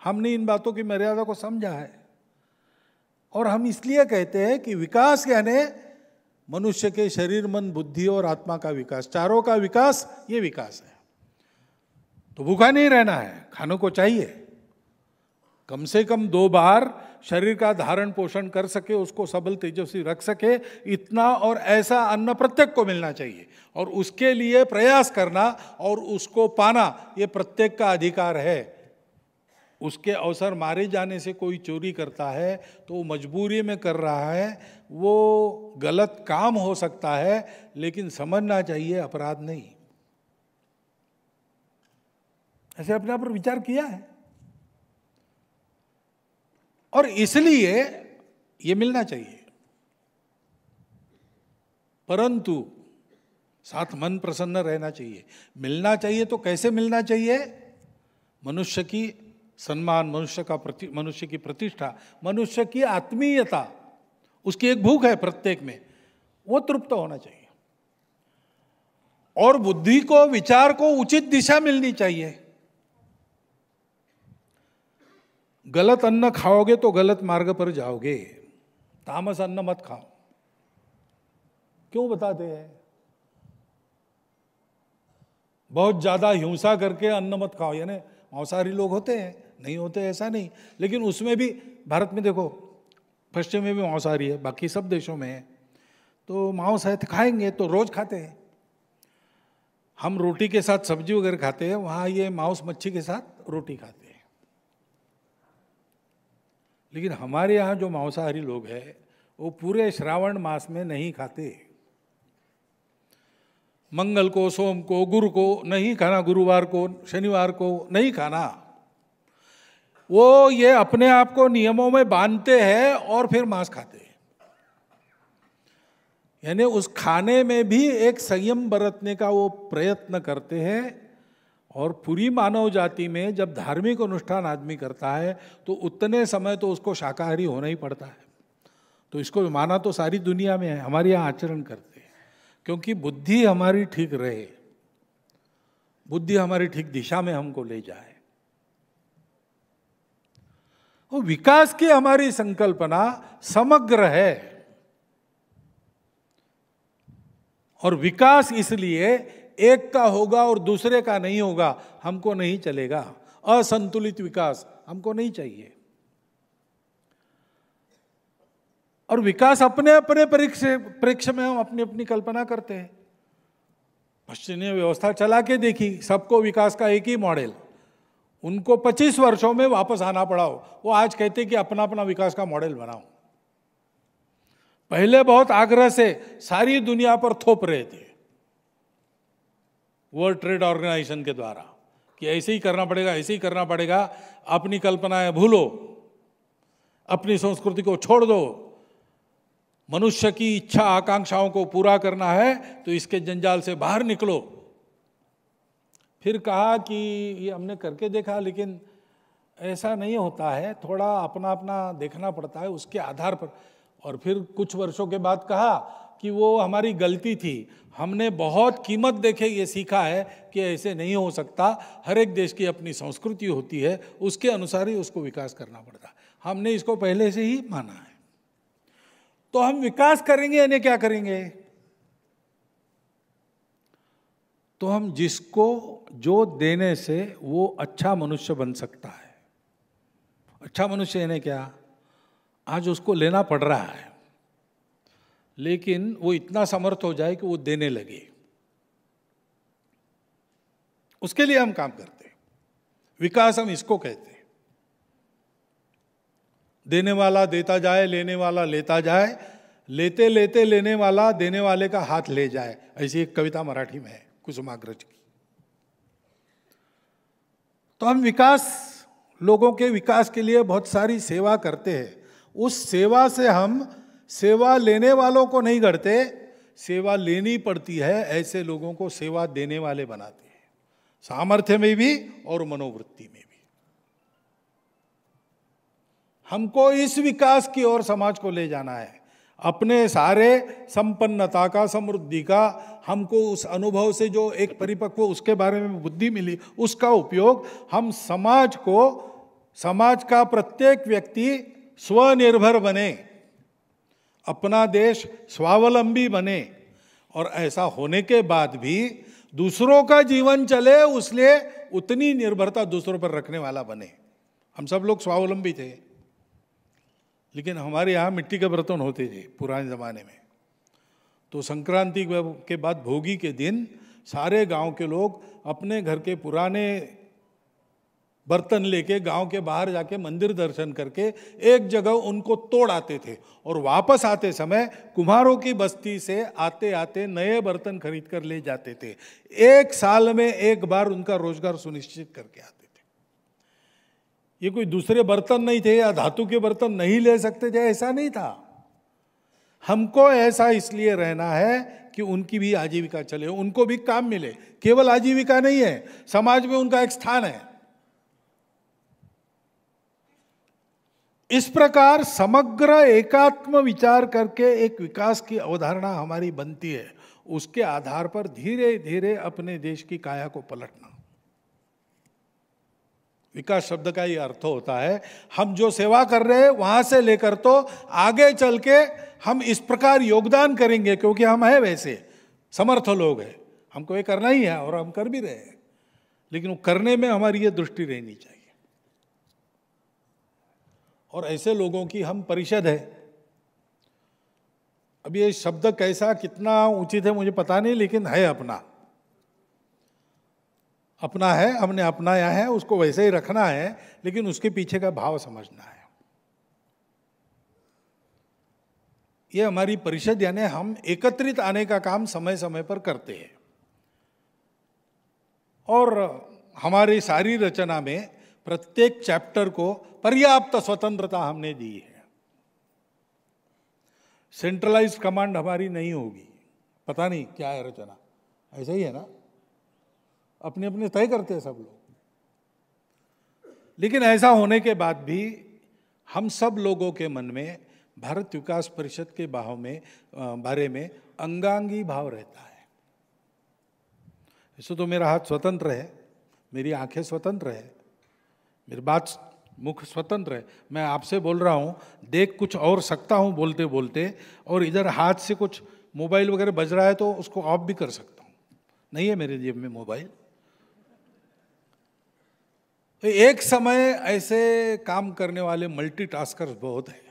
हमने इन बातों की मर्यादा को समझा है, और हम इसलिए कहते हैं कि विकास यानी मनुष्य के शरीर, मन, बुद्धि और आत्मा का विकास, चारों का विकास, ये विकास है। तो भूखा नहीं रहना है, खानों को चाहिए। कम से कम 2 बार शरीर का धारण पोषण कर सके, उसको सबल तेजस्वी रख सके, इतना और ऐसा अन्न प्रत्येक को मिलना चाहिए। और उसके लिए प्रयास करना और उसको पाना, ये प्रत्येक का अधिकार है। उसके अवसर मारे जाने से कोई चोरी करता है तो वो मजबूरी में कर रहा है, वो गलत काम हो सकता है, लेकिन समझना चाहिए अपराध नहीं। ऐसे अपने आप पर विचार किया है, और इसलिए ये मिलना चाहिए। परंतु साथ मन प्रसन्न रहना चाहिए। मिलना चाहिए तो कैसे मिलना चाहिए? मनुष्य की सम्मान, मनुष्य की प्रतिष्ठा, मनुष्य की आत्मीयता, उसकी एक भूख है प्रत्येक में, वो तृप्त होना चाहिए। और बुद्धि को, विचार को उचित दिशा मिलनी चाहिए। गलत अन्न खाओगे तो गलत मार्ग पर जाओगे। तामस अन्न मत खाओ। क्यों बताते हैं? बहुत ज्यादा हिंसा करके अन्न मत खाओ, यानी मांसाहारी लोग होते हैं, नहीं होते ऐसा नहीं, लेकिन उसमें भी भारत में देखो, पश्चिम में भी मांसाहारी है, बाकी सब देशों में है। तो मांस है तो खाएंगे, तो रोज खाते हैं। हम रोटी के साथ सब्जी वगैरह खाते हैं, वहां ये मांस मच्छी के साथ रोटी खाते हैं। लेकिन हमारे यहाँ जो मांसाहारी लोग हैं वो पूरे श्रावण मास में नहीं खाते। मंगल को, सोम को, गुरु को नहीं खाना, गुरुवार को, शनिवार को नहीं खाना। वो ये अपने आप को नियमों में बांधते हैं और फिर मांस खाते हैं। यानी उस खाने में भी एक संयम बरतने का वो प्रयत्न करते हैं। और पूरी मानव जाति में जब धार्मिक अनुष्ठान आदमी करता है तो उतने समय तो उसको शाकाहारी होना ही पड़ता है। तो इसको माना तो सारी दुनिया में है, हमारे यहाँ आचरण करते हैं, क्योंकि बुद्धि हमारी ठीक रहे, बुद्धि हमारी ठीक दिशा में हमको ले जाए। और विकास की हमारी संकल्पना समग्र है। और विकास इसलिए एक का होगा और दूसरे का नहीं होगा, हमको नहीं चलेगा। असंतुलित विकास हमको नहीं चाहिए। और विकास अपने अपने परिप्रेक्ष्य में हम अपनी अपनी कल्पना करते हैं। पश्चिमी व्यवस्था चला के देखी, सबको विकास का एक ही मॉडल, उनको 25 वर्षों में वापस आना पड़ा हो। वो आज कहते कि अपना अपना विकास का मॉडल बनाओ। पहले बहुत आग्रह से सारी दुनिया पर थोप रहे थे वर्ल्ड ट्रेड ऑर्गेनाइजेशन के द्वारा कि ऐसे ही करना पड़ेगा, ऐसे ही करना पड़ेगा, अपनी कल्पनाएं भूलो, अपनी संस्कृति को छोड़ दो, मनुष्य की इच्छा आकांक्षाओं को पूरा करना है तो इसके जंजाल से बाहर निकलो। फिर कहा कि ये हमने करके देखा लेकिन ऐसा नहीं होता है, थोड़ा अपना अपना देखना पड़ता है उसके आधार पर। और फिर कुछ वर्षों के बाद कहा कि वो हमारी गलती थी, हमने बहुत कीमत देके ये सीखा है कि ऐसे नहीं हो सकता, हर एक देश की अपनी संस्कृति होती है, उसके अनुसार ही उसको विकास करना पड़ता है। हमने इसको पहले से ही माना है। तो हम विकास करेंगे यानी क्या करेंगे? तो हम जिसको जो देने से वो अच्छा मनुष्य बन सकता है। अच्छा मनुष्य यानी क्या? आज उसको लेना पड़ रहा है लेकिन वो इतना समर्थ हो जाए कि वो देने लगे, उसके लिए हम काम करते हैं। विकास हम इसको कहते हैं। देने वाला देता जाए, लेने वाला लेता जाए, लेते लेते लेने वाला देने वाले का हाथ ले जाए, ऐसी एक कविता मराठी में है कुसुमाग्रज की। तो हम विकास, लोगों के विकास के लिए बहुत सारी सेवा करते हैं। उस सेवा से हम सेवा लेने वालों को नहीं गढ़ते, सेवा लेनी पड़ती है ऐसे लोगों को सेवा देने वाले बनाते हैं, सामर्थ्य में भी और मनोवृत्ति में भी। हमको इस विकास की ओर समाज को ले जाना है, अपने सारे संपन्नता का, समृद्धि का, हमको उस अनुभव से जो एक परिपक्व उसके बारे में बुद्धि मिली, उसका उपयोग हम समाज को, समाज का प्रत्येक व्यक्ति स्वनिर्भर बने, अपना देश स्वावलंबी बने, और ऐसा होने के बाद भी दूसरों का जीवन चले, उसलिए उतनी निर्भरता दूसरों पर रखने वाला बने। हम सब लोग स्वावलंबी थे, लेकिन हमारे यहाँ मिट्टी के बर्तन होते थे पुराने ज़माने में। तो संक्रांति के बाद भोगी के दिन सारे गांव के लोग अपने घर के पुराने बर्तन लेके गांव के बाहर जाके मंदिर दर्शन करके एक जगह उनको तोड़ आते थे, और वापस आते समय कुम्हारों की बस्ती से आते आते नए बर्तन खरीद कर ले जाते थे। एक साल में एक बार उनका रोजगार सुनिश्चित करके आते थे। ये कोई दूसरे बर्तन नहीं थे या धातु के बर्तन नहीं ले सकते थे, ऐसा नहीं था। हमको ऐसा इसलिए रहना है कि उनकी भी आजीविका चले, उनको भी काम मिले। केवल आजीविका नहीं है, समाज में उनका एक स्थान है। इस प्रकार समग्र एकात्म विचार करके एक विकास की अवधारणा हमारी बनती है। उसके आधार पर धीरे धीरे अपने देश की काया को पलटना। विकास शब्द का ये अर्थ होता है हम जो सेवा कर रहे हैं वहां से लेकर तो आगे चल के हम इस प्रकार योगदान करेंगे, क्योंकि हम हैं वैसे समर्थ लोग हैं, हमको ये करना ही है और हम कर भी रहे हैं, लेकिन वो करने में हमारी ये दृष्टि रहनी चाहिए। और ऐसे लोगों की हम परिषद है। अब ये शब्द कैसा कितना उचित है मुझे पता नहीं, लेकिन है अपना अपना है, हमने अपनाया है, उसको वैसे ही रखना है, लेकिन उसके पीछे का भाव समझना है। ये हमारी परिषद यानी हम एकत्रित आने का काम समय समय पर करते हैं। और हमारी सारी रचना में प्रत्येक चैप्टर को पर्याप्त स्वतंत्रता हमने दी है। सेंट्रलाइज्ड कमांड हमारी नहीं होगी। पता नहीं क्या है रचना, ऐसा ही है ना, अपने अपने तय करते हैं सब लोग। लेकिन ऐसा होने के बाद भी हम सब लोगों के मन में भारत विकास परिषद के बारे में अंगांगी भाव रहता है। ऐसे तो मेरा हाथ स्वतंत्र है, मेरी आंखें स्वतंत्र है, मेरी बात मुख स्वतंत्र है। मैं आपसे बोल रहा हूँ, देख कुछ और सकता हूँ बोलते बोलते, और इधर हाथ से कुछ मोबाइल वगैरह बज रहा है तो उसको ऑफ भी कर सकता हूँ। नहीं है मेरे जेब में मोबाइल। तो एक समय ऐसे काम करने वाले मल्टीटास्कर्स बहुत है।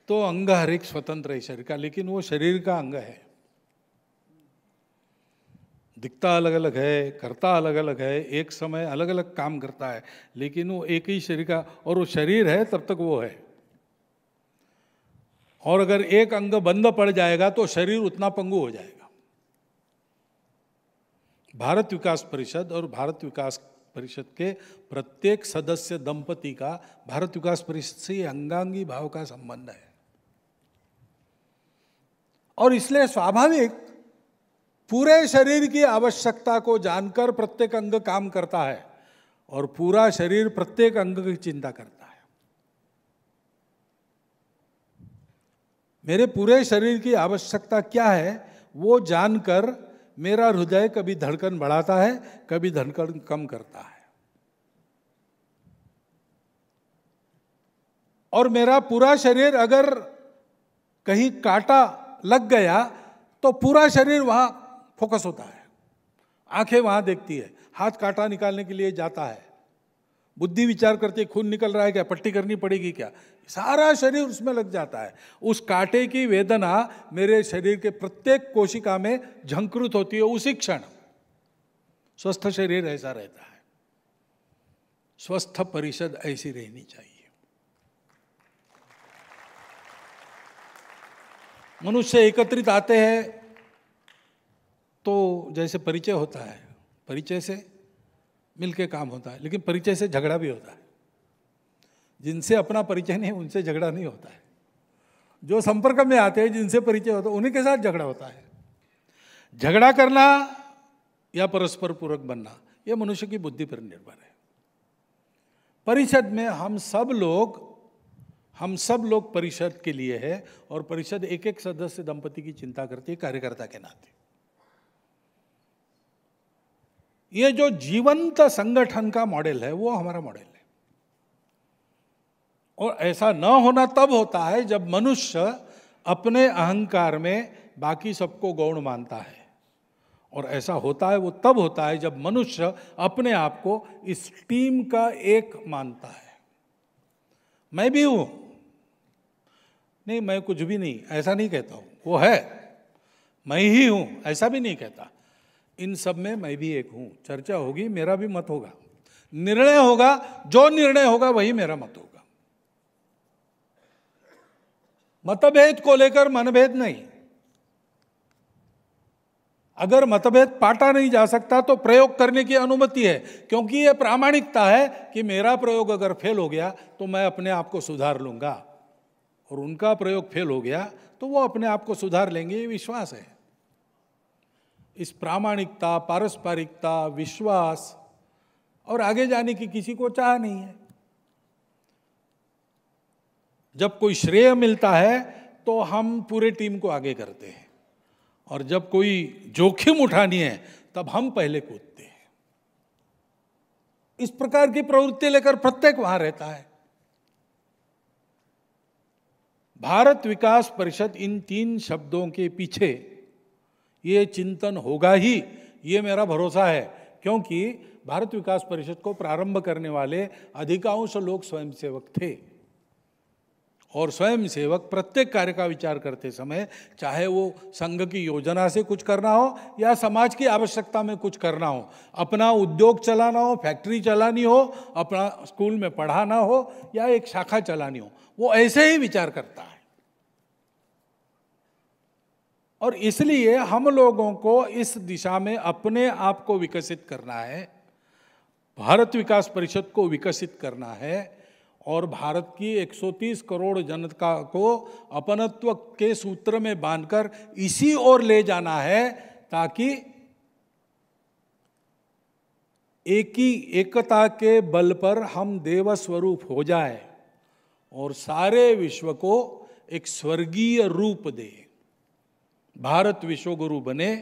तो अंग हर एक स्वतंत्र है शरीर का, लेकिन वो शरीर का अंग है, दिखता अलग अलग है, करता अलग अलग है, एक समय अलग अलग काम करता है, लेकिन वो एक ही शरीर का, और वो शरीर है तब तक वो है। और अगर एक अंग बंद पड़ जाएगा तो शरीर उतना पंगु हो जाएगा। भारत विकास परिषद और भारत विकास परिषद के प्रत्येक सदस्य दंपति का भारत विकास परिषद से अंगांगी भाव का संबंध है। और इसलिए स्वाभाविक पूरे शरीर की आवश्यकता को जानकर प्रत्येक अंग काम करता है, और पूरा शरीर प्रत्येक अंग की चिंता करता है। मेरे पूरे शरीर की आवश्यकता क्या है वो जानकर मेरा हृदय कभी धड़कन बढ़ाता है, कभी धड़कन कम करता है। और मेरा पूरा शरीर अगर कहीं कांटा लग गया तो पूरा शरीर वहां फोकस होता है, आंखें वहां देखती है, हाथ कांटा निकालने के लिए जाता है, बुद्धि विचार करती है खून निकल रहा है क्या, पट्टी करनी पड़ेगी क्या, सारा शरीर उसमें लग जाता है। उस कांटे की वेदना मेरे शरीर के प्रत्येक कोशिका में झंकृत होती है उसी क्षण। स्वस्थ शरीर ऐसा रहता है, स्वस्थ परिषद ऐसी रहनी चाहिए। मनुष्य एकत्रित आते हैं तो जैसे परिचय होता है, परिचय से मिलके काम होता है, लेकिन परिचय से झगड़ा भी होता है। जिनसे अपना परिचय नहीं उनसे झगड़ा नहीं होता है। जो संपर्क में आते हैं, जिनसे परिचय होता है, उन्हीं के साथ झगड़ा होता है। झगड़ा करना या परस्पर पूरक बनना यह मनुष्य की बुद्धि पर निर्भर है। परिषद में हम सब लोग परिषद के लिए है, और परिषद एक एक सदस्य दंपति की चिंता करती है कार्यकर्ता के नाते। ये जो जीवंत संगठन का मॉडल है वो हमारा मॉडल है। और ऐसा न होना तब होता है जब मनुष्य अपने अहंकार में बाकी सबको गौण मानता है, और ऐसा होता है वो तब होता है जब मनुष्य अपने आप को इस टीम का एक मानता है। मैं भी हूं, नहीं मैं कुछ भी नहीं, ऐसा नहीं कहता हूं, वो है, मैं ही हूं, ऐसा भी नहीं कहता। इन सब में मैं भी एक हूं। चर्चा होगी, मेरा भी मत होगा, निर्णय होगा, जो निर्णय होगा वही मेरा मत होगा। मतभेद को लेकर मनभेद नहीं। अगर मतभेद पाटा नहीं जा सकता तो प्रयोग करने की अनुमति है, क्योंकि यह प्रामाणिकता है कि मेरा प्रयोग अगर फेल हो गया तो मैं अपने आप को सुधार लूंगा, और उनका प्रयोग फेल हो गया तो वो अपने आप को सुधार लेंगे, ये विश्वास है। इस प्रामाणिकता, पारस्परिकता, विश्वास और आगे जाने की किसी को चाह नहीं है। जब कोई श्रेय मिलता है तो हम पूरे टीम को आगे करते हैं, और जब कोई जोखिम उठानी है तब हम पहले कूदते हैं। इस प्रकार की प्रवृत्ति लेकर प्रत्येक वहां रहता है। भारत विकास परिषद, इन 3 शब्दों के पीछे ये चिंतन होगा ही, ये मेरा भरोसा है, क्योंकि भारत विकास परिषद को प्रारंभ करने वाले अधिकांश लोग स्वयंसेवक थे, और स्वयंसेवक प्रत्येक कार्य का विचार करते समय, चाहे वो संघ की योजना से कुछ करना हो या समाज की आवश्यकता में कुछ करना हो, अपना उद्योग चलाना हो, फैक्ट्री चलानी हो, अपना स्कूल में पढ़ाना हो या एक शाखा चलानी हो, वो ऐसे ही विचार करता है। और इसलिए हम लोगों को इस दिशा में अपने आप को विकसित करना है, भारत विकास परिषद को विकसित करना है, और भारत की 130 करोड़ जनता को अपनत्व के सूत्र में बांधकर इसी ओर ले जाना है, ताकि एकता के बल पर हम देव स्वरूप हो जाए और सारे विश्व को एक स्वर्गीय रूप दे। भारत विश्वगुरु बने,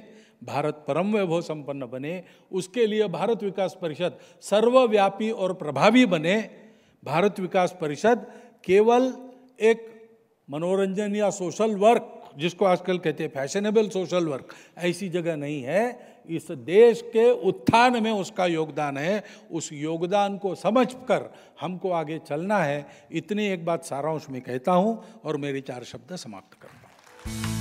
भारत परम वैभव संपन्न बने, उसके लिए भारत विकास परिषद सर्वव्यापी और प्रभावी बने। भारत विकास परिषद केवल एक मनोरंजन या सोशल वर्क, जिसको आजकल कहते हैं फैशनेबल सोशल वर्क, ऐसी जगह नहीं है। इस देश के उत्थान में उसका योगदान है। उस योगदान को समझकर हमको आगे चलना है। इतनी एक बात सारांश में कहता हूँ और मेरे 4 शब्द समाप्त करता हूँ।